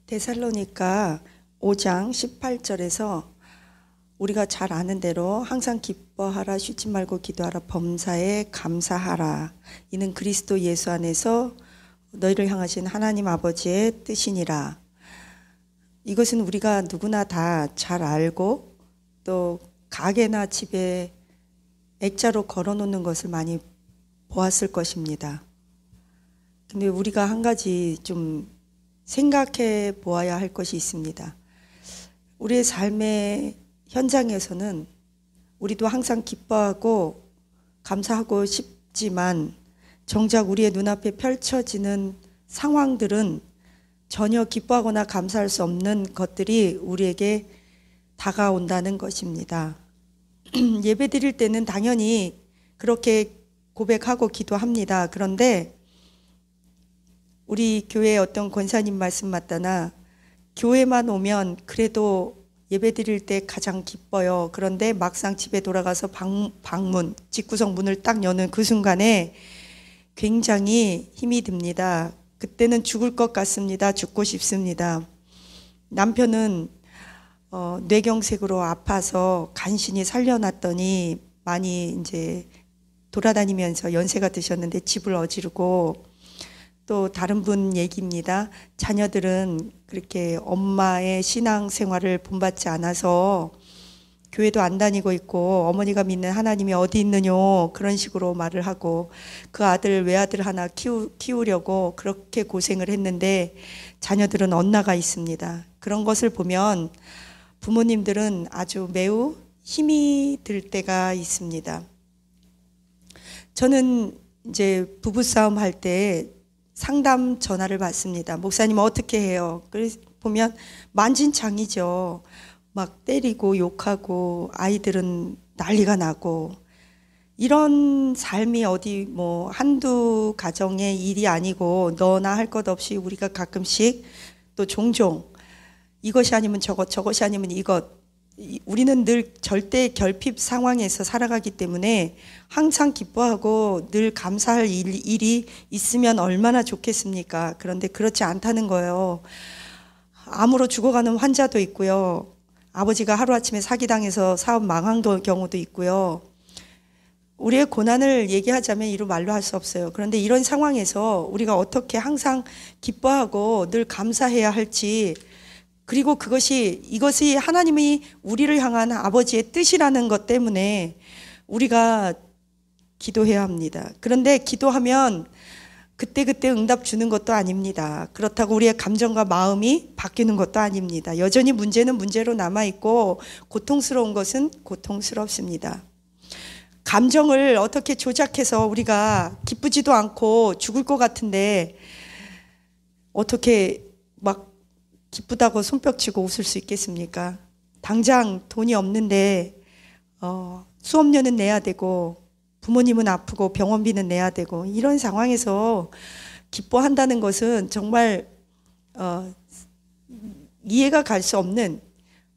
데살로니가 5장 18절에서 우리가 잘 아는 대로 항상 기뻐하라, 쉬지 말고 기도하라, 범사에 감사하라. 이는 그리스도 예수 안에서 너희를 향하신 하나님 아버지의 뜻이니라. 이것은 우리가 누구나 다 잘 알고 또 가게나 집에 액자로 걸어놓는 것을 많이 보았을 것입니다. 근데 우리가 한 가지 좀 생각해 보아야 할 것이 있습니다. 우리의 삶의 현장에서는 우리도 항상 기뻐하고 감사하고 싶지만 정작 우리의 눈앞에 펼쳐지는 상황들은 전혀 기뻐하거나 감사할 수 없는 것들이 우리에게 다가온다는 것입니다. 예배 드릴 때는 당연히 그렇게 고백하고 기도합니다. 그런데 우리 교회의 어떤 권사님 말씀 맞다나 교회만 오면 그래도 예배 드릴 때 가장 기뻐요. 그런데 막상 집에 돌아가서 방문, 집구석 문을 딱 여는 그 순간에 굉장히 힘이 듭니다. 그때는 죽을 것 같습니다. 죽고 싶습니다. 남편은 뇌경색으로 아파서 간신히 살려놨더니 많이 이제 돌아다니면서 연세가 드셨는데 집을 어지르고, 또 다른 분 얘기입니다. 자녀들은 그렇게 엄마의 신앙 생활을 본받지 않아서 교회도 안 다니고 있고 어머니가 믿는 하나님이 어디 있느뇨 그런 식으로 말을 하고, 그 아들 외아들 하나 키우려고 그렇게 고생을 했는데 자녀들은 엇나가 있습니다. 그런 것을 보면 부모님들은 아주 매우 힘이 들 때가 있습니다. 저는 이제 부부싸움 할 때 상담 전화를 받습니다. 목사님 어떻게 해요? 그래서 보면 만진창이죠. 막 때리고 욕하고 아이들은 난리가 나고, 이런 삶이 어디 뭐 한두 가정의 일이 아니고 너나 할 것 없이 우리가 가끔씩 또 종종 이것이 아니면 저것, 저것이 아니면 이것, 우리는 늘 절대 결핍 상황에서 살아가기 때문에 항상 기뻐하고 늘 감사할 일이 있으면 얼마나 좋겠습니까? 그런데 그렇지 않다는 거예요. 암으로 죽어가는 환자도 있고요. 아버지가 하루아침에 사기당해서 사업 망한 경우도 있고요. 우리의 고난을 얘기하자면 이루 말로 할 수 없어요. 그런데 이런 상황에서 우리가 어떻게 항상 기뻐하고 늘 감사해야 할지, 그리고 이것이 하나님이 우리를 향한 아버지의 뜻이라는 것 때문에 우리가 기도해야 합니다. 그런데 기도하면 그때그때 응답 주는 것도 아닙니다. 그렇다고 우리의 감정과 마음이 바뀌는 것도 아닙니다. 여전히 문제는 문제로 남아있고 고통스러운 것은 고통스럽습니다. 감정을 어떻게 조작해서 우리가 기쁘지도 않고 죽을 것 같은데 어떻게 막 기쁘다고 손뼉치고 웃을 수 있겠습니까? 당장 돈이 없는데 수업료는 내야 되고 부모님은 아프고 병원비는 내야 되고, 이런 상황에서 기뻐한다는 것은 정말 이해가 갈 수 없는,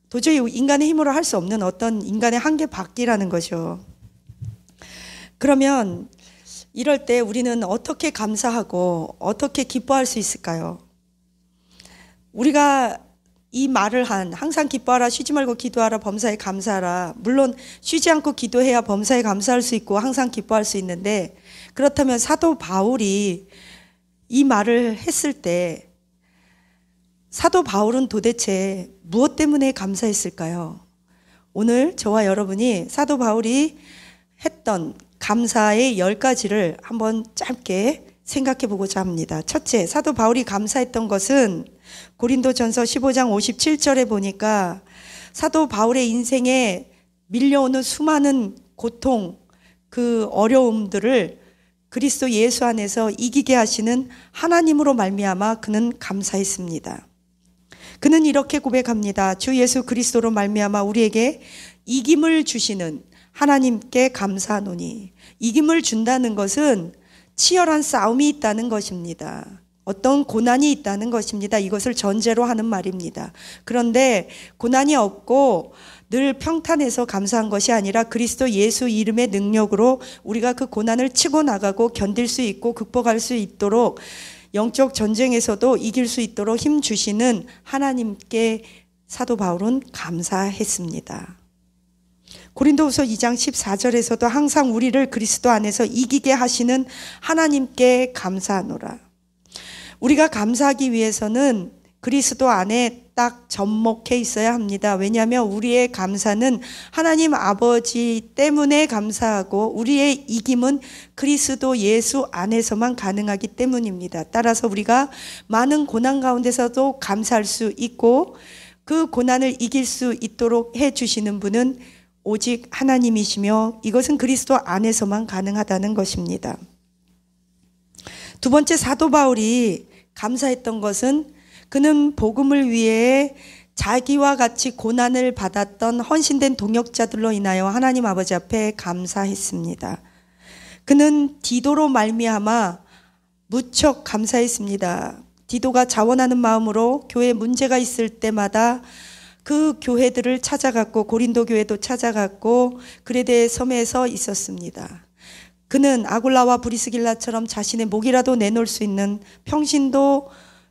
도저히 인간의 힘으로 할 수 없는 어떤 인간의 한계 밖이라는 거죠. 그러면 이럴 때 우리는 어떻게 감사하고 어떻게 기뻐할 수 있을까요? 우리가 이 말을 항상 기뻐하라, 쉬지 말고 기도하라, 범사에 감사하라. 물론 쉬지 않고 기도해야 범사에 감사할 수 있고 항상 기뻐할 수 있는데, 그렇다면 사도 바울이 이 말을 했을 때 사도 바울은 도대체 무엇 때문에 감사했을까요? 오늘 저와 여러분이 사도 바울이 했던 감사의 10가지를 한번 짧게 생각해 보고자 합니다. 첫째, 사도 바울이 감사했던 것은 고린도전서 15장 57절에 보니까 사도 바울의 인생에 밀려오는 수많은 고통, 그 어려움들을 그리스도 예수 안에서 이기게 하시는 하나님으로 말미암아 그는 감사했습니다. 그는 이렇게 고백합니다. 주 예수 그리스도로 말미암아 우리에게 이김을 주시는 하나님께 감사하노니. 이김을 준다는 것은 치열한 싸움이 있다는 것입니다. 어떤 고난이 있다는 것입니다. 이것을 전제로 하는 말입니다. 그런데 고난이 없고 늘 평탄해서 감사한 것이 아니라 그리스도 예수 이름의 능력으로 우리가 그 고난을 치고 나가고 견딜 수 있고 극복할 수 있도록 영적 전쟁에서도 이길 수 있도록 힘 주시는 하나님께 사도 바울은 감사했습니다. 고린도후서 2장 14절에서도 항상 우리를 그리스도 안에서 이기게 하시는 하나님께 감사하노라. 우리가 감사하기 위해서는 그리스도 안에 딱 접목해 있어야 합니다. 왜냐하면 우리의 감사는 하나님 아버지 때문에 감사하고 우리의 이김은 그리스도 예수 안에서만 가능하기 때문입니다. 따라서 우리가 많은 고난 가운데서도 감사할 수 있고 그 고난을 이길 수 있도록 해주시는 분은 오직 하나님이시며 이것은 그리스도 안에서만 가능하다는 것입니다. 두 번째, 사도 바울이 감사했던 것은 그는 복음을 위해 자기와 같이 고난을 받았던 헌신된 동역자들로 인하여 하나님 아버지 앞에 감사했습니다. 그는 디도로 말미암아 무척 감사했습니다. 디도가 자원하는 마음으로 교회에 문제가 있을 때마다 그 교회들을 찾아갔고 고린도 교회도 찾아갔고 그레데 섬에서 있었습니다. 그는 아굴라와 브리스길라처럼 자신의 목이라도 내놓을 수 있는 평신도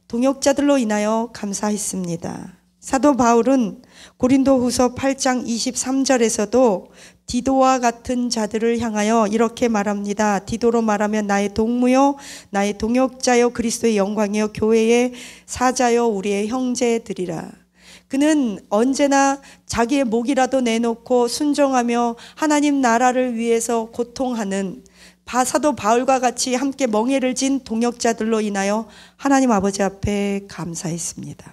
동역자들로 인하여 감사했습니다. 사도 바울은 고린도후서 8장 23절에서도 디도와 같은 자들을 향하여 이렇게 말합니다. 디도로 말하면 나의 동무요 나의 동역자요 그리스도의 영광이요 교회의 사자요 우리의 형제들이라. 그는 언제나 자기의 목이라도 내놓고 순종하며 하나님 나라를 위해서 고통하는 사도 바울과 같이 함께 멍에를 진 동역자들로 인하여 하나님 아버지 앞에 감사했습니다.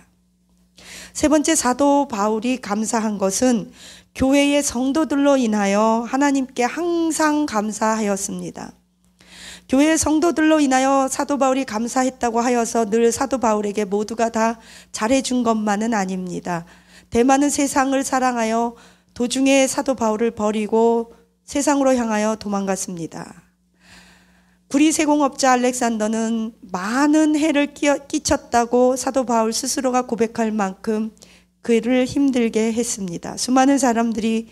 세 번째, 사도 바울이 감사한 것은 교회의 성도들로 인하여 하나님께 항상 감사하였습니다. 교회의 성도들로 인하여 사도 바울이 감사했다고 하여서 늘 사도 바울에게 모두가 다 잘해준 것만은 아닙니다. 대만은 세상을 사랑하여 도중에 사도 바울을 버리고 세상으로 향하여 도망갔습니다. 구리세공업자 알렉산더는 많은 해를 끼쳤다고 사도 바울 스스로가 고백할 만큼 그를 힘들게 했습니다. 수많은 사람들이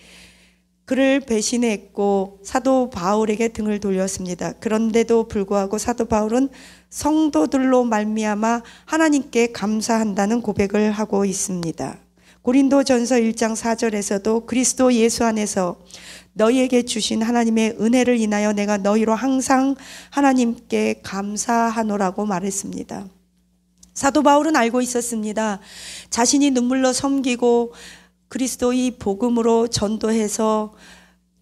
그를 배신했고 사도 바울에게 등을 돌렸습니다. 그런데도 불구하고 사도 바울은 성도들로 말미암아 하나님께 감사한다는 고백을 하고 있습니다. 고린도전서 1장 4절에서도 그리스도 예수 안에서 너희에게 주신 하나님의 은혜를 인하여 내가 너희로 항상 하나님께 감사하노라고 말했습니다. 사도 바울은 알고 있었습니다. 자신이 눈물로 섬기고 그리스도의 복음으로 전도해서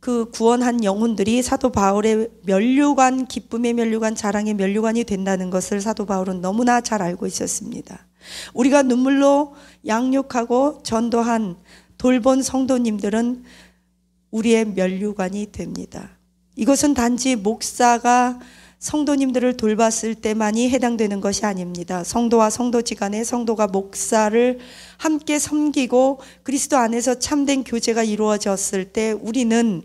그 구원한 영혼들이 사도 바울의 면류관, 기쁨의 면류관, 자랑의 면류관이 된다는 것을 사도 바울은 너무나 잘 알고 있었습니다. 우리가 눈물로 양육하고 전도한 돌본 성도님들은 우리의 면류관이 됩니다. 이것은 단지 목사가 성도님들을 돌봤을 때만이 해당되는 것이 아닙니다. 성도와 성도지간에 성도가 목사를 함께 섬기고 그리스도 안에서 참된 교제가 이루어졌을 때 우리는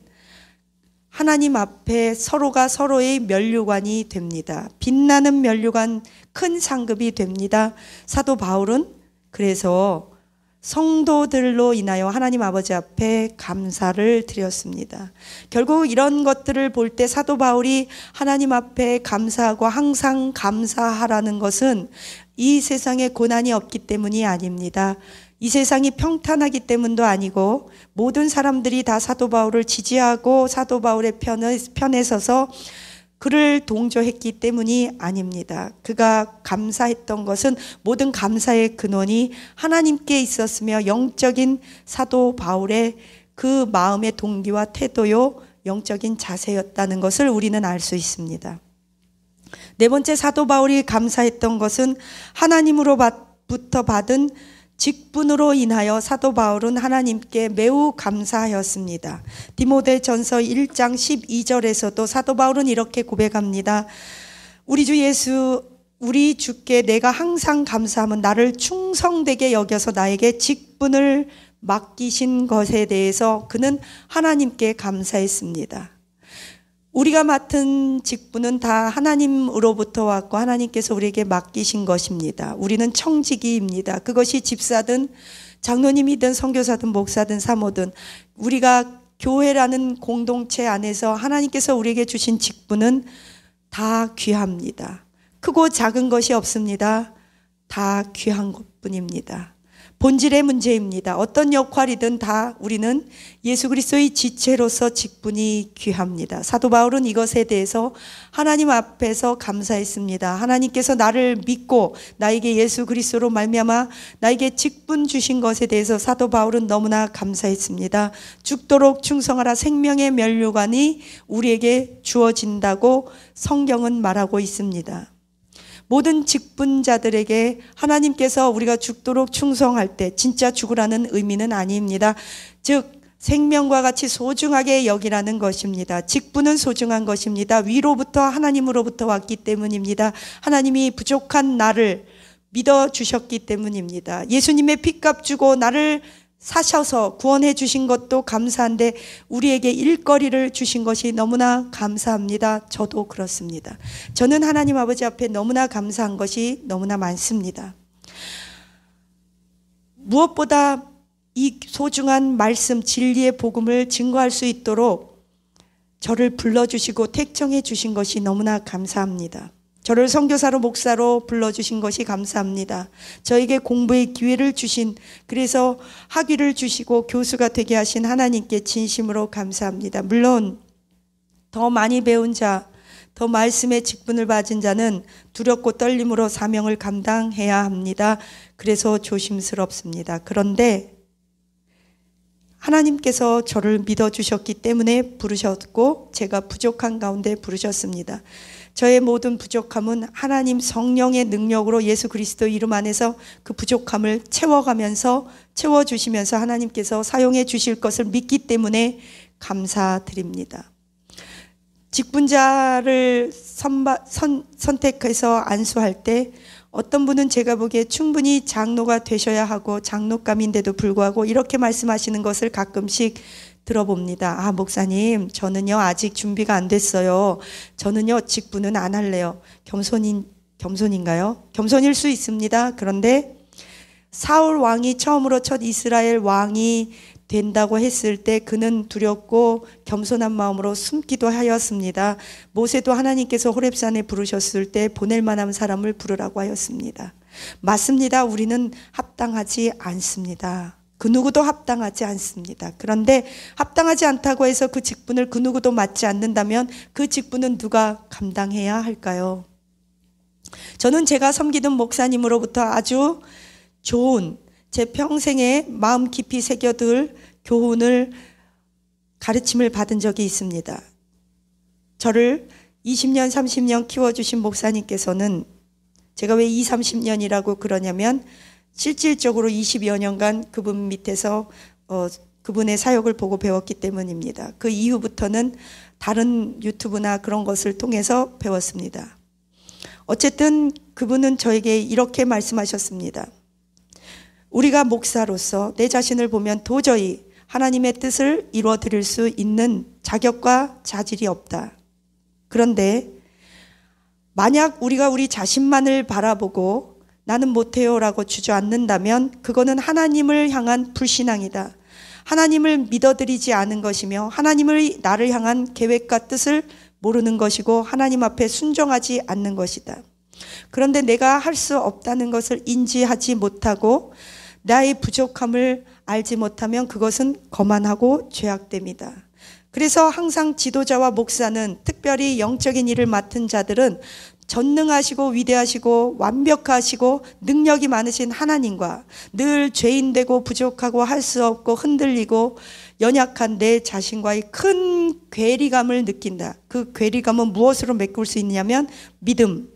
하나님 앞에 서로가 서로의 면류관이 됩니다. 빛나는 면류관, 큰 상급이 됩니다. 사도 바울은 그래서 성도들로 인하여 하나님 아버지 앞에 감사를 드렸습니다. 결국 이런 것들을 볼 때 사도 바울이 하나님 앞에 감사하고 항상 감사하라는 것은 이 세상에 고난이 없기 때문이 아닙니다. 이 세상이 평탄하기 때문도 아니고 모든 사람들이 다 사도 바울을 지지하고 사도 바울의 편에 서서 그를 동조했기 때문이 아닙니다. 그가 감사했던 것은 모든 감사의 근원이 하나님께 있었으며 영적인 사도 바울의 그 마음의 동기와 태도요 영적인 자세였다는 것을 우리는 알 수 있습니다. 네 번째, 사도 바울이 감사했던 것은 하나님으로부터 받은 직분으로 인하여 사도 바울은 하나님께 매우 감사하였습니다. 디모데전서 1장 12절에서도 사도 바울은 이렇게 고백합니다. 우리 주께 내가 항상 감사함은 나를 충성되게 여겨서 나에게 직분을 맡기신 것에 대해서 그는 하나님께 감사했습니다. 우리가 맡은 직분은 다 하나님으로부터 왔고 하나님께서 우리에게 맡기신 것입니다. 우리는 청지기입니다. 그것이 집사든 장로님이든 선교사든 목사든 사모든 우리가 교회라는 공동체 안에서 하나님께서 우리에게 주신 직분은 다 귀합니다. 크고 작은 것이 없습니다. 다 귀한 것뿐입니다. 본질의 문제입니다. 어떤 역할이든 다 우리는 예수 그리스도의 지체로서 직분이 귀합니다. 사도 바울은 이것에 대해서 하나님 앞에서 감사했습니다. 하나님께서 나를 믿고 나에게 예수 그리스도로 말미암아 나에게 직분 주신 것에 대해서 사도 바울은 너무나 감사했습니다. 죽도록 충성하라, 생명의 면류관이 우리에게 주어진다고 성경은 말하고 있습니다. 모든 직분자들에게 하나님께서 우리가 죽도록 충성할 때 진짜 죽으라는 의미는 아닙니다. 즉 생명과 같이 소중하게 여기라는 것입니다. 직분은 소중한 것입니다. 위로부터 하나님으로부터 왔기 때문입니다. 하나님이 부족한 나를 믿어주셨기 때문입니다. 예수님의 핏값 주고 나를 사셔서 구원해 주신 것도 감사한데 우리에게 일거리를 주신 것이 너무나 감사합니다. 저도 그렇습니다. 저는 하나님 아버지 앞에 너무나 감사한 것이 너무나 많습니다. 무엇보다 이 소중한 말씀, 진리의 복음을 증거할 수 있도록 저를 불러주시고 택정해 주신 것이 너무나 감사합니다. 저를 선교사로 목사로 불러주신 것이 감사합니다. 저에게 공부의 기회를 주신, 그래서 학위를 주시고 교수가 되게 하신 하나님께 진심으로 감사합니다. 물론 더 많이 배운 자, 더 말씀의 직분을 받은 자는 두렵고 떨림으로 사명을 감당해야 합니다. 그래서 조심스럽습니다. 그런데 하나님께서 저를 믿어주셨기 때문에 부르셨고 제가 부족한 가운데 부르셨습니다. 저의 모든 부족함은 하나님 성령의 능력으로 예수 그리스도 이름 안에서 그 부족함을 채워주시면서 하나님께서 사용해 주실 것을 믿기 때문에 감사드립니다. 직분자를 선택해서 안수할 때 어떤 분은 제가 보기에 충분히 장로가 되셔야 하고 장로감인데도 불구하고 이렇게 말씀하시는 것을 가끔씩 들어봅니다. 아, 목사님, 저는요 아직 준비가 안 됐어요. 저는요 직분은 안 할래요. 겸손인가요? 겸손일 수 있습니다. 그런데 사울 왕이 처음으로 첫 이스라엘 왕이 된다고 했을 때 그는 두렵고 겸손한 마음으로 숨기도 하였습니다. 모세도 하나님께서 호렙산에 부르셨을 때 보낼 만한 사람을 부르라고 하였습니다. 맞습니다. 우리는 합당하지 않습니다. 그 누구도 합당하지 않습니다. 그런데 합당하지 않다고 해서 그 직분을 그 누구도 맡지 않는다면 그 직분은 누가 감당해야 할까요? 저는 제가 섬기던 목사님으로부터 아주 좋은 제 평생에 마음 깊이 새겨둘 교훈을 가르침을 받은 적이 있습니다. 저를 20년, 30년 키워주신 목사님께서는 제가 왜 20, 30년이라고 그러냐면 실질적으로 20여 년간 그분 밑에서 그분의 사역을 보고 배웠기 때문입니다. 그 이후부터는 다른 유튜브나 그런 것을 통해서 배웠습니다. 어쨌든 그분은 저에게 이렇게 말씀하셨습니다. 우리가 목사로서 내 자신을 보면 도저히 하나님의 뜻을 이루어 드릴 수 있는 자격과 자질이 없다. 그런데 만약 우리가 우리 자신만을 바라보고 나는 못해요라고 주저앉는다면 그거는 하나님을 향한 불신앙이다. 하나님을 믿어드리지 않은 것이며 하나님의 나를 향한 계획과 뜻을 모르는 것이고 하나님 앞에 순종하지 않는 것이다. 그런데 내가 할 수 없다는 것을 인지하지 못하고 나의 부족함을 알지 못하면 그것은 거만하고 죄악됩니다. 그래서 항상 지도자와 목사는, 특별히 영적인 일을 맡은 자들은 전능하시고 위대하시고 완벽하시고 능력이 많으신 하나님과 늘 죄인되고 부족하고 할 수 없고 흔들리고 연약한 내 자신과의 큰 괴리감을 느낀다. 그 괴리감은 무엇으로 메꿀 수 있냐면 믿음,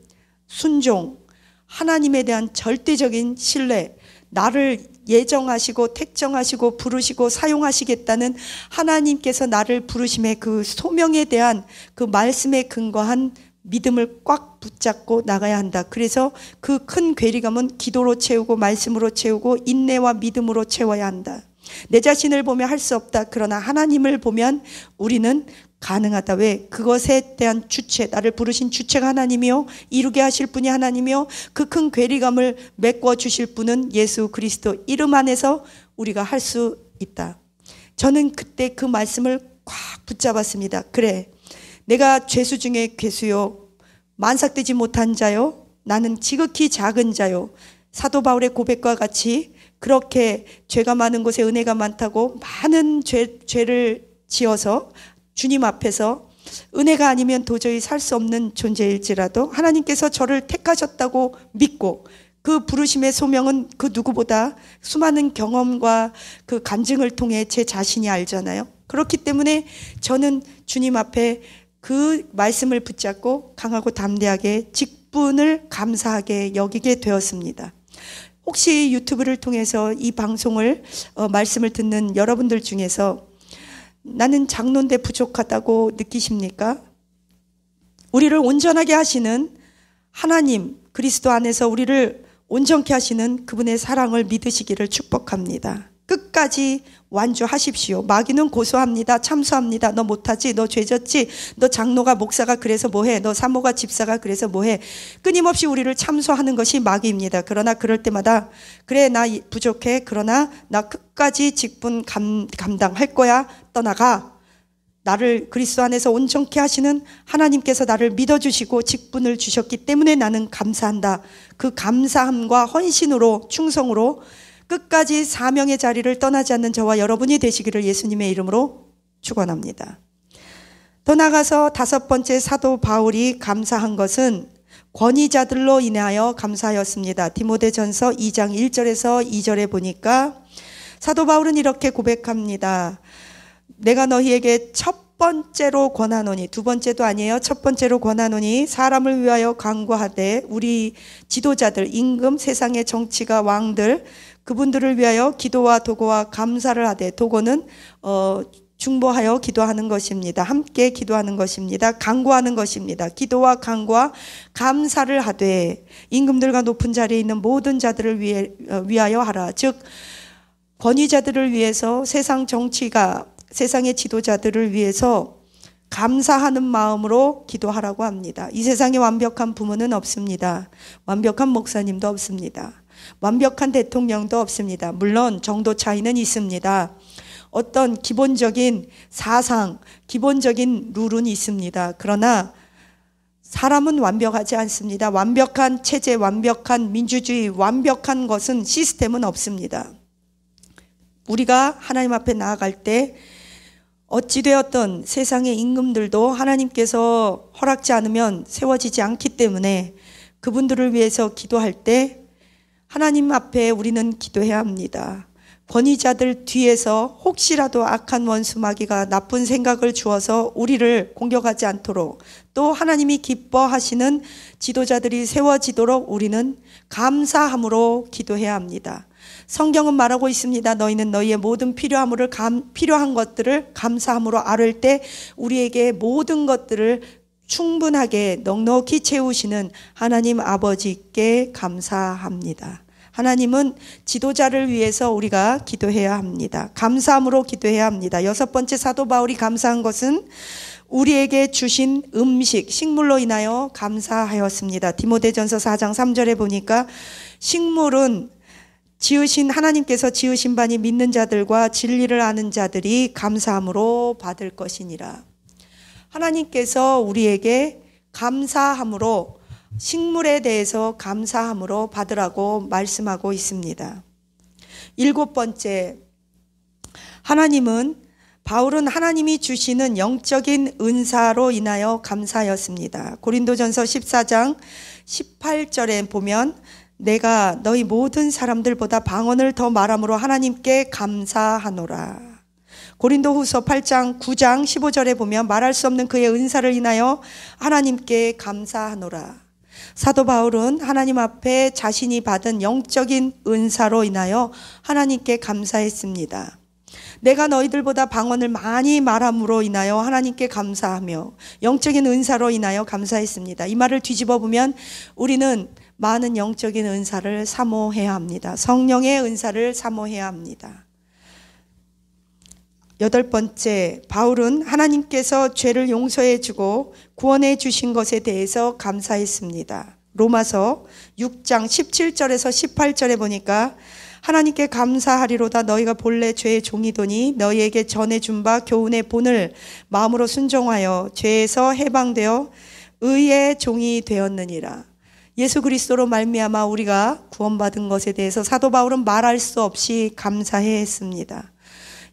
순종, 하나님에 대한 절대적인 신뢰, 나를 예정하시고 택정하시고 부르시고 사용하시겠다는 하나님께서 나를 부르심의 그 소명에 대한 그 말씀에 근거한 믿음을 꽉 붙잡고 나가야 한다. 그래서 그 큰 괴리감은 기도로 채우고 말씀으로 채우고 인내와 믿음으로 채워야 한다. 내 자신을 보면 할 수 없다. 그러나 하나님을 보면 우리는 가능하다. 왜? 그것에 대한 주체, 나를 부르신 주체가 하나님이요, 이루게 하실 분이 하나님이요, 그 큰 괴리감을 메꿔 주실 분은 예수 그리스도 이름 안에서 우리가 할 수 있다. 저는 그때 그 말씀을 꽉 붙잡았습니다. 그래, 내가 죄수 중에 괴수요, 만삭되지 못한 자요, 나는 지극히 작은 자요. 사도 바울의 고백과 같이 그렇게 죄가 많은 곳에 은혜가 많다고 많은 죄를 지어서 주님 앞에서 은혜가 아니면 도저히 살 수 없는 존재일지라도 하나님께서 저를 택하셨다고 믿고, 그 부르심의 소명은 그 누구보다 수많은 경험과 그 간증을 통해 제 자신이 알잖아요. 그렇기 때문에 저는 주님 앞에 그 말씀을 붙잡고 강하고 담대하게 직분을 감사하게 여기게 되었습니다. 혹시 유튜브를 통해서 이 방송을 말씀을 듣는 여러분들 중에서 나는 장로인데 부족하다고 느끼십니까? 우리를 온전하게 하시는 하나님, 그리스도 안에서 우리를 온전케 하시는 그분의 사랑을 믿으시기를 축복합니다. 끝까지 완주하십시오. 마귀는 고소합니다. 참소합니다. 너 못하지? 너 죄졌지? 너 장로가 목사가 그래서 뭐해? 너 사모가 집사가 그래서 뭐해? 끊임없이 우리를 참소하는 것이 마귀입니다. 그러나 그럴 때마다 그래, 나 부족해. 그러나 나 끝까지 직분 감당할 거야. 떠나가. 나를 그리스도 안에서 온전케 하시는 하나님께서 나를 믿어주시고 직분을 주셨기 때문에 나는 감사한다. 그 감사함과 헌신으로, 충성으로 끝까지 사명의 자리를 떠나지 않는 저와 여러분이 되시기를 예수님의 이름으로 축원합니다. 더 나아가서 5번째, 사도 바울이 감사한 것은 권위자들로 인하여 감사하였습니다. 디모데전서 2장 1절에서 2절에 보니까 사도 바울은 이렇게 고백합니다. 내가 너희에게 첫 번째로 권하노니, 두 번째도 아니에요. 첫 번째로 권하노니 사람을 위하여 간구하되 우리 지도자들, 임금, 세상의 정치가 왕들, 그분들을 위하여 기도와 도고와 감사를 하되, 도고는 중보하여 기도하는 것입니다. 함께 기도하는 것입니다. 간구하는 것입니다. 기도와 간구와 감사를 하되 임금들과 높은 자리에 있는 모든 자들을 위하여 하라. 즉 권위자들을 위해서, 세상 정치가, 세상의 지도자들을 위해서 감사하는 마음으로 기도하라고 합니다. 이 세상에 완벽한 부모는 없습니다. 완벽한 목사님도 없습니다. 완벽한 대통령도 없습니다. 물론 정도 차이는 있습니다. 어떤 기본적인 사상, 기본적인 룰은 있습니다. 그러나 사람은 완벽하지 않습니다. 완벽한 체제, 완벽한 민주주의, 완벽한 것은, 시스템은 없습니다. 우리가 하나님 앞에 나아갈 때 어찌되었던 세상의 임금들도 하나님께서 허락지 않으면 세워지지 않기 때문에 그분들을 위해서 기도할 때 하나님 앞에 우리는 기도해야 합니다. 권위자들 뒤에서 혹시라도 악한 원수 마귀가 나쁜 생각을 주어서 우리를 공격하지 않도록, 또 하나님이 기뻐하시는 지도자들이 세워지도록 우리는 감사함으로 기도해야 합니다. 성경은 말하고 있습니다. 너희는 너희의 모든 필요한 것들을 감사함으로 아뢰을 때 우리에게 모든 것들을 충분하게 넉넉히 채우시는 하나님 아버지께 감사합니다. 하나님은 지도자를 위해서 우리가 기도해야 합니다. 감사함으로 기도해야 합니다. 6번째, 사도 바울이 감사한 것은 우리에게 주신 음식, 식물로 인하여 감사하였습니다. 디모데전서 4장 3절에 보니까 식물은 하나님께서 지으신 바니 믿는 자들과 진리를 아는 자들이 감사함으로 받을 것이니라. 하나님께서 우리에게 감사함으로, 식물에 대해서 감사함으로 받으라고 말씀하고 있습니다. 7번째, 바울은 하나님이 주시는 영적인 은사로 인하여 감사하였습니다. 고린도전서 14장 18절에 보면 내가 너희 모든 사람들보다 방언을 더 말함으로 하나님께 감사하노라. 고린도후서 8장 9장 15절에 보면 말할 수 없는 그의 은사를 인하여 하나님께 감사하노라. 사도 바울은 하나님 앞에 자신이 받은 영적인 은사로 인하여 하나님께 감사했습니다. 내가 너희들보다 방언을 많이 말함으로 인하여 하나님께 감사하며 영적인 은사로 인하여 감사했습니다. 이 말을 뒤집어 보면 우리는 많은 영적인 은사를 사모해야 합니다. 성령의 은사를 사모해야 합니다. 8번째, 바울은 하나님께서 죄를 용서해 주고 구원해 주신 것에 대해서 감사했습니다. 로마서 6장 17절에서 18절에 보니까 하나님께 감사하리로다. 너희가 본래 죄의 종이더니 너희에게 전해준 바 교훈의 본을 마음으로 순종하여 죄에서 해방되어 의의 종이 되었느니라. 예수 그리스도로 말미암아 우리가 구원받은 것에 대해서 사도 바울은 말할 수 없이 감사했습니다.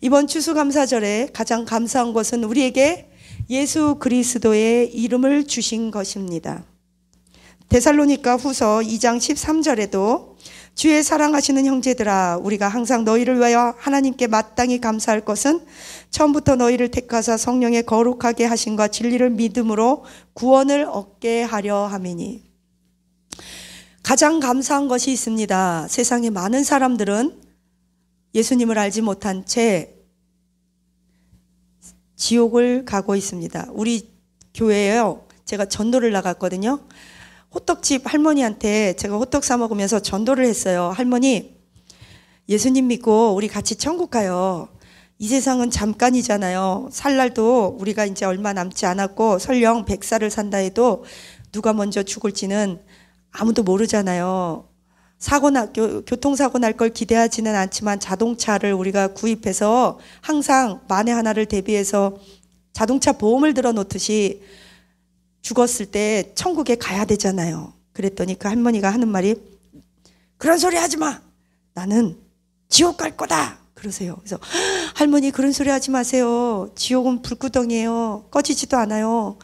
이번 추수감사절에 가장 감사한 것은 우리에게 예수 그리스도의 이름을 주신 것입니다. 데살로니가 후서 2장 13절에도 주의 사랑하시는 형제들아, 우리가 항상 너희를 위하여 하나님께 마땅히 감사할 것은 처음부터 너희를 택하사 성령의 거룩하게 하심과 진리를 믿음으로 구원을 얻게 하려 함이니. 가장 감사한 것이 있습니다. 세상에 많은 사람들은 예수님을 알지 못한 채 지옥을 가고 있습니다. 우리 교회에요, 제가 전도를 나갔거든요. 호떡집 할머니한테 제가 호떡 사 먹으면서 전도를 했어요. 할머니, 예수님 믿고 우리 같이 천국 가요. 이 세상은 잠깐이잖아요. 살 날도 우리가 이제 얼마 남지 않았고, 설령 100살을 산다 해도 누가 먼저 죽을지는 아무도 모르잖아요. 교통사고 날 걸 기대하지는 않지만 자동차를 우리가 구입해서 항상 만에 하나를 대비해서 자동차 보험을 들어 놓듯이 죽었을 때 천국에 가야 되잖아요. 그랬더니 그 할머니가 하는 말이, 그런 소리 하지 마. 나는 지옥 갈 거다. 그러세요. 그래서 할머니, 그런 소리 하지 마세요. 지옥은 불구덩이에요. 꺼지지도 않아요.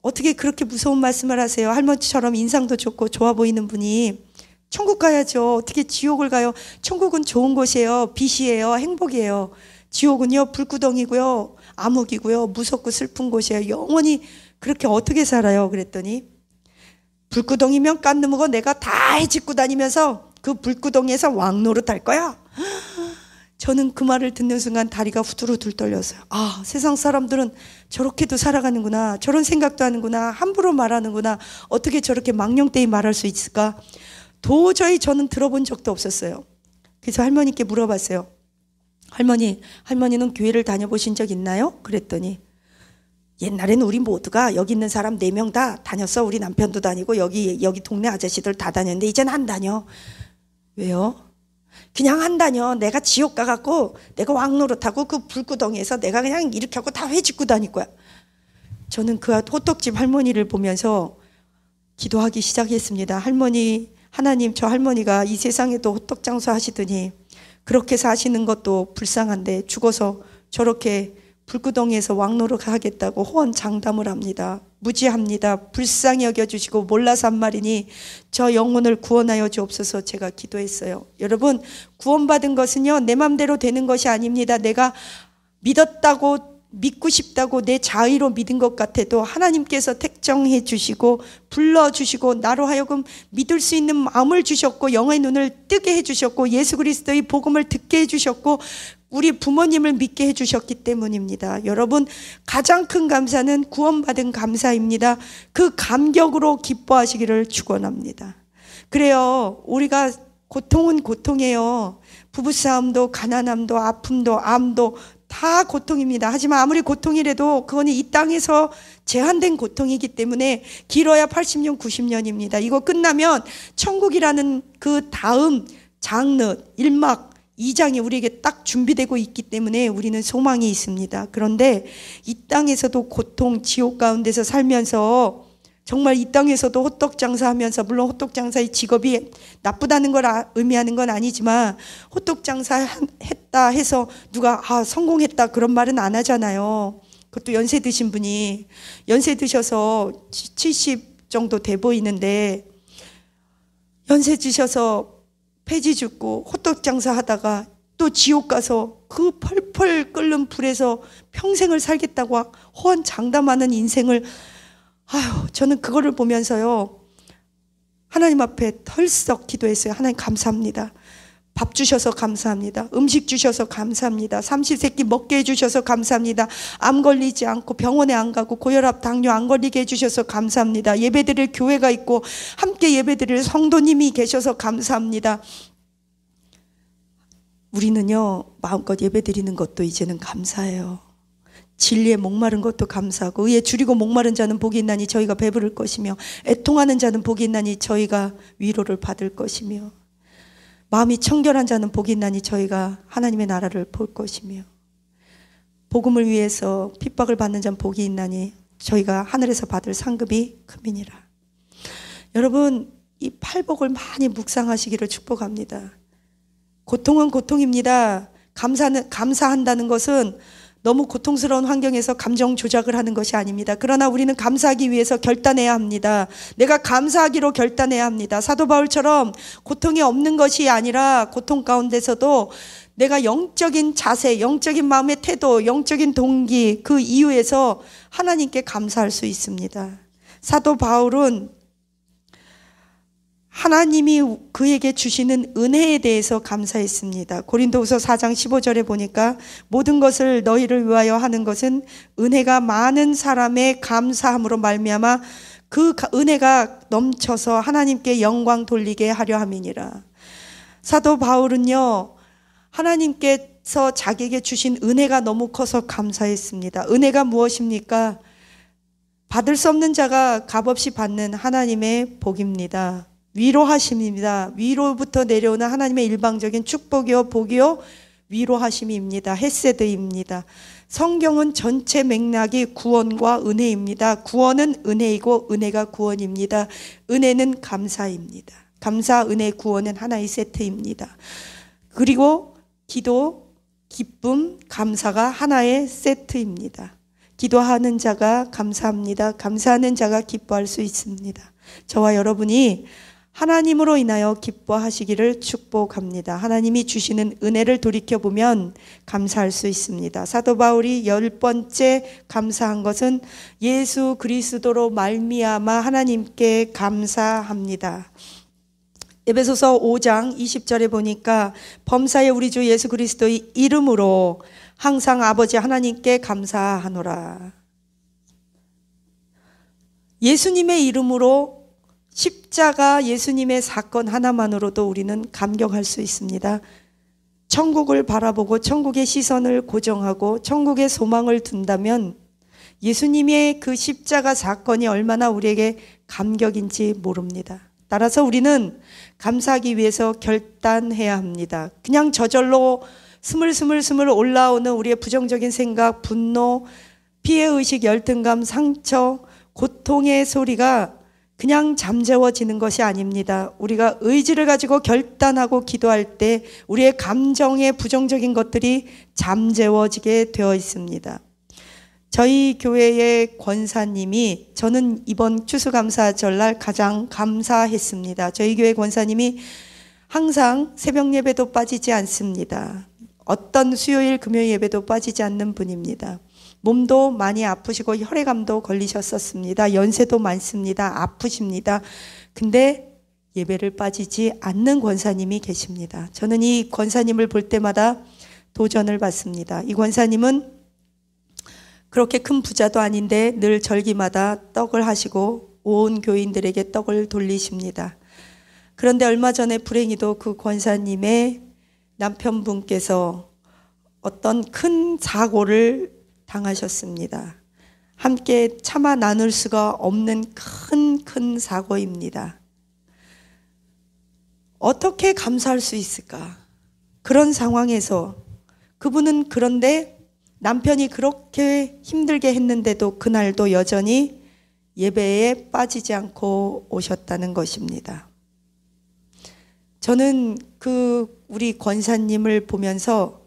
어떻게 그렇게 무서운 말씀을 하세요? 할머니처럼 인상도 좋고 좋아 보이는 분이 천국 가야죠. 어떻게 지옥을 가요? 천국은 좋은 곳이에요. 빛이에요. 행복이에요. 지옥은요, 불구덩이고요, 암흑이고요, 무섭고 슬픈 곳이에요. 영원히 그렇게 어떻게 살아요? 그랬더니, 불구덩이면 깐 넘어고 내가 다 헤집고 다니면서 그 불구덩이에서 왕노릇 할 거야. 저는 그 말을 듣는 순간 다리가 후들후들 떨렸어요. 아, 세상 사람들은 저렇게도 살아가는구나. 저런 생각도 하는구나. 함부로 말하는구나. 어떻게 저렇게 망령되이 말할 수 있을까? 도저히 저는 들어본 적도 없었어요. 그래서 할머니께 물어봤어요. 할머니는 교회를 다녀보신 적 있나요? 그랬더니, 옛날에는 우리 모두가 여기 있는 사람 4명 다 다녔어. 우리 남편도 다니고 여기 동네 아저씨들 다 다녔는데 이제는 안 다녀. 왜요? 그냥 안 다녀. 내가 지옥 가갖고 내가 왕노릇하고 그 불구덩이에서 내가 그냥 이렇게 하고 다 회짓고 다닐 거야. 저는 그 호떡집 할머니를 보면서 기도하기 시작했습니다. 하나님, 저 할머니가 이 세상에도 호떡 장사 하시더니 그렇게 사시는 것도 불쌍한데 죽어서 저렇게 불구덩이에서 왕노릇 하겠다고 호언장담을 합니다. 무지합니다. 불쌍히 여겨주시고 몰라서 한 말이니 저 영혼을 구원하여 주옵소서. 제가 기도했어요. 여러분, 구원받은 것은요, 내 맘대로 되는 것이 아닙니다. 내가 믿고 싶다고 내 자의로 믿은 것 같아도 하나님께서 택정해 주시고 불러주시고 나로 하여금 믿을 수 있는 마음을 주셨고 영의 눈을 뜨게 해주셨고 예수 그리스도의 복음을 듣게 해주셨고 우리 부모님을 믿게 해주셨기 때문입니다. 여러분, 가장 큰 감사는 구원받은 감사입니다. 그 감격으로 기뻐하시기를 축원합니다. 그래요, 우리가 고통은 고통이에요. 부부싸움도 가난함도 아픔도 암도 다 고통입니다. 하지만 아무리 고통이라도 그거는 이 땅에서 제한된 고통이기 때문에 길어야 80년, 90년입니다. 이거 끝나면 천국이라는 그 다음 장르, 1막, 2장이 우리에게 딱 준비되고 있기 때문에 우리는 소망이 있습니다. 그런데 이 땅에서도 고통, 지옥 가운데서 살면서 정말 이 땅에서도 호떡 장사하면서, 물론 호떡 장사의 직업이 나쁘다는 걸 의미하는 건 아니지만 호떡 장사했다 해서 누가 성공했다 그런 말은 안 하잖아요. 그것도 연세 드신 분이, 연세 드셔서 70 정도 돼 보이는데 연세 드셔서 폐지 죽고 호떡 장사하다가 또 지옥 가서 그 펄펄 끓는 불에서 평생을 살겠다고 호언장담하는 인생을, 저는 그거를 보면서요, 하나님 앞에 털썩 기도했어요. 하나님 감사합니다. 밥 주셔서 감사합니다. 음식 주셔서 감사합니다. 삼시세끼 먹게 해주셔서 감사합니다. 암 걸리지 않고 병원에 안 가고 고혈압, 당뇨 안 걸리게 해주셔서 감사합니다. 예배드릴 교회가 있고 함께 예배드릴 성도님이 계셔서 감사합니다. 우리는요, 마음껏 예배드리는 것도 이제는 감사해요. 진리에 목마른 것도 감사하고 의에 줄이고 목마른 자는 복이 있나니 저희가 배부를 것이며 애통하는 자는 복이 있나니 저희가 위로를 받을 것이며 마음이 청결한 자는 복이 있나니 저희가 하나님의 나라를 볼 것이며 복음을 위해서 핍박을 받는 자는 복이 있나니 저희가 하늘에서 받을 상급이 큼이니라. 여러분, 이 팔복을 많이 묵상하시기를 축복합니다. 고통은 고통입니다. 감사한다는 것은 너무 고통스러운 환경에서 감정 조작을 하는 것이 아닙니다. 그러나 우리는 감사하기 위해서 결단해야 합니다. 내가 감사하기로 결단해야 합니다. 사도 바울처럼 고통이 없는 것이 아니라 고통 가운데서도 내가 영적인 자세, 영적인 마음의 태도, 영적인 동기, 그 이유에서 하나님께 감사할 수 있습니다. 사도 바울은 하나님이 그에게 주시는 은혜에 대해서 감사했습니다. 고린도후서 4장 15절에 보니까 모든 것을 너희를 위하여 하는 것은 은혜가 많은 사람의 감사함으로 말미암아 그 은혜가 넘쳐서 하나님께 영광 돌리게 하려 함이니라. 사도 바울은요, 하나님께서 자기에게 주신 은혜가 너무 커서 감사했습니다. 은혜가 무엇입니까? 받을 수 없는 자가 값없이 받는 하나님의 복입니다. 위로하심입니다. 위로부터 내려오는 하나님의 일방적인 축복이요, 복이요, 위로하심입니다. 헤세드입니다. 성경은 전체 맥락이 구원과 은혜입니다. 구원은 은혜이고 은혜가 구원입니다. 은혜는 감사입니다. 감사, 은혜, 구원은 하나의 세트입니다. 그리고 기도, 기쁨, 감사가 하나의 세트입니다. 기도하는 자가 감사합니다. 감사하는 자가 기뻐할 수 있습니다. 저와 여러분이 하나님으로 인하여 기뻐하시기를 축복합니다. 하나님이 주시는 은혜를 돌이켜보면 감사할 수 있습니다. 사도 바울이 10번째 감사한 것은 예수 그리스도로 말미암아 하나님께 감사합니다. 에베소서 5장 20절에 보니까 범사의 우리 주 예수 그리스도의 이름으로 항상 아버지 하나님께 감사하노라. 예수님의 이름으로 십자가 예수님의 사건 하나만으로도 우리는 감격할 수 있습니다. 천국을 바라보고 천국의 시선을 고정하고 천국의 소망을 둔다면 예수님의 그 십자가 사건이 얼마나 우리에게 감격인지 모릅니다. 따라서 우리는 감사하기 위해서 결단해야 합니다. 그냥 저절로 스물스물 올라오는 우리의 부정적인 생각, 분노, 피해의식, 열등감, 상처, 고통의 소리가 그냥 잠재워지는 것이 아닙니다. 우리가 의지를 가지고 결단하고 기도할 때 우리의 감정의 부정적인 것들이 잠재워지게 되어 있습니다. 저희 교회의 권사님이, 저는 이번 추수감사절날 가장 감사했습니다. 저희 교회 권사님이 항상 새벽 예배도 빠지지 않습니다. 어떤 수요일 금요일 예배도 빠지지 않는 분입니다. 몸도 많이 아프시고 혈액암도 걸리셨었습니다. 연세도 많습니다. 아프십니다. 근데 예배를 빠지지 않는 권사님이 계십니다. 저는 이 권사님을 볼 때마다 도전을 받습니다. 이 권사님은 그렇게 큰 부자도 아닌데 늘 절기마다 떡을 하시고 온 교인들에게 떡을 돌리십니다. 그런데 얼마 전에 불행히도 그 권사님의 남편분께서 어떤 큰 사고를 당하셨습니다. 함께 참아 나눌 수가 없는 큰 사고입니다. 어떻게 감사할 수 있을까? 그런 상황에서 그분은, 그런데 남편이 그렇게 힘들게 했는데도 그날도 여전히 예배에 빠지지 않고 오셨다는 것입니다. 저는 우리 권사님을 보면서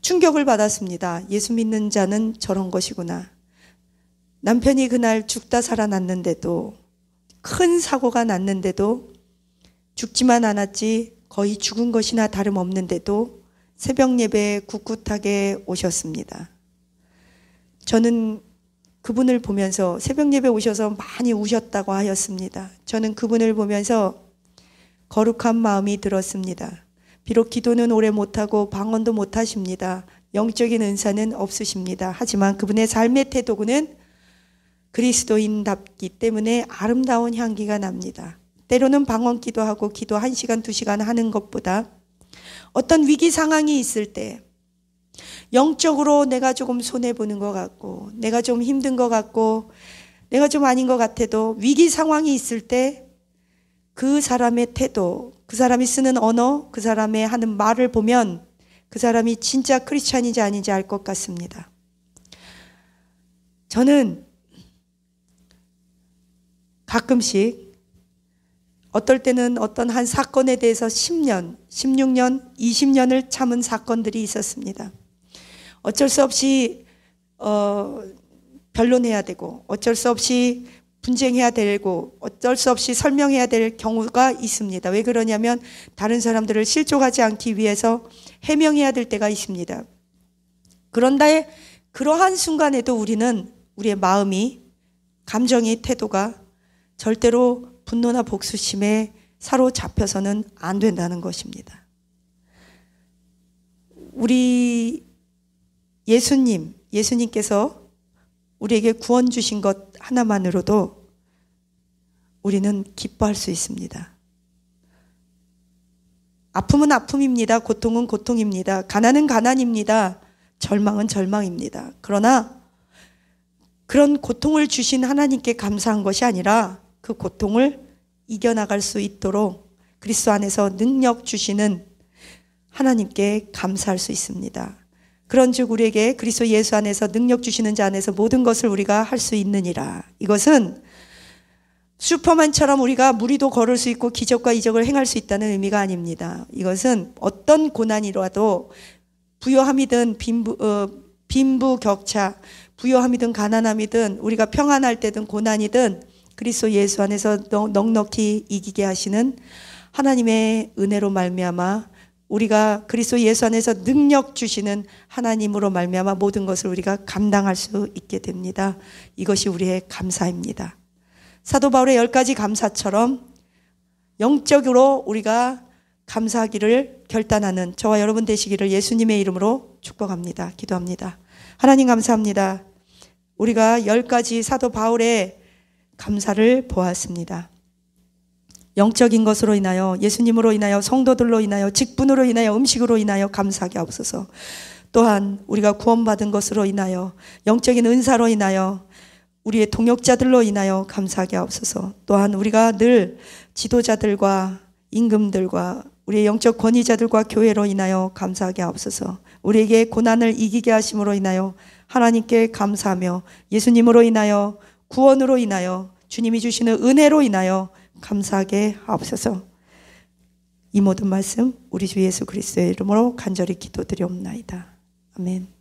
충격을 받았습니다. 예수 믿는 자는 저런 것이구나. 남편이 그날 죽다 살아났는데도, 큰 사고가 났는데도, 죽지만 않았지 거의 죽은 것이나 다름없는데도 새벽 예배에 꿋꿋하게 오셨습니다. 저는 그분을 보면서, 새벽 예배 오셔서 많이 우셨다고 하였습니다. 저는 그분을 보면서 거룩한 마음이 들었습니다. 비록 기도는 오래 못하고 방언도 못하십니다. 영적인 은사는 없으십니다. 하지만 그분의 삶의 태도는 그리스도인답기 때문에 아름다운 향기가 납니다. 때로는 방언 기도하고 기도 1시간, 2시간 하는 것보다 어떤 위기 상황이 있을 때, 영적으로 내가 조금 손해보는 것 같고, 내가 좀 힘든 것 같고, 내가 좀 아닌 것 같아도 위기 상황이 있을 때 그 사람의 태도, 그 사람이 쓰는 언어, 그 사람의 하는 말을 보면 그 사람이 진짜 크리스찬인지 아닌지 알 것 같습니다. 저는 가끔씩 어떨 때는 어떤 한 사건에 대해서 10년, 16년, 20년을 참은 사건들이 있었습니다. 어쩔 수 없이 변론해야 되고 어쩔 수 없이 분쟁해야 되고 어쩔 수 없이 설명해야 될 경우가 있습니다. 왜 그러냐면 다른 사람들을 실족하지 않기 위해서 해명해야 될 때가 있습니다. 그런데 그러한 순간에도 우리는 우리의 마음이, 감정이, 태도가 절대로 분노나 복수심에 사로잡혀서는 안 된다는 것입니다. 우리 예수님께서 우리에게 구원 주신 것 하나만으로도 우리는 기뻐할 수 있습니다. 아픔은 아픔입니다. 고통은 고통입니다. 가난은 가난입니다. 절망은 절망입니다. 그러나 그런 고통을 주신 하나님께 감사한 것이 아니라 그 고통을 이겨나갈 수 있도록 그리스도 안에서 능력 주시는 하나님께 감사할 수 있습니다. 그런즉 우리에게 그리스도 예수 안에서 능력 주시는 자 안에서 모든 것을 우리가 할 수 있느니라. 이것은 슈퍼맨처럼 우리가 무리도 걸을 수 있고 기적과 이적을 행할 수 있다는 의미가 아닙니다. 이것은 어떤 고난이라도 부요함이든 빈부격차, 부요함이든 가난함이든 우리가 평안할 때든 고난이든 그리스도 예수 안에서 넉넉히 이기게 하시는 하나님의 은혜로 말미암아 우리가 그리스도 예수 안에서 능력 주시는 하나님으로 말미암아 모든 것을 우리가 감당할 수 있게 됩니다. 이것이 우리의 감사입니다. 사도 바울의 10가지 감사처럼 영적으로 우리가 감사하기를 결단하는 저와 여러분 되시기를 예수님의 이름으로 축복합니다. 기도합니다. 하나님 감사합니다. 우리가 10가지 사도 바울의 감사를 보았습니다. 영적인 것으로 인하여, 예수님으로 인하여, 성도들로 인하여, 직분으로 인하여, 음식으로 인하여 감사하게 하옵소서. 또한 우리가 구원받은 것으로 인하여, 영적인 은사로 인하여, 우리의 동역자들로 인하여 감사하게 하옵소서. 또한 우리가 늘 지도자들과 임금들과 우리의 영적 권위자들과 교회로 인하여 감사하게 하옵소서. 우리에게 고난을 이기게 하심으로 인하여 하나님께 감사하며 예수님으로 인하여 구원으로 인하여 주님이 주시는 은혜로 인하여 감사하게 하옵소서. 이 모든 말씀 우리 주 예수 그리스도의 이름으로 간절히 기도드리옵나이다. 아멘.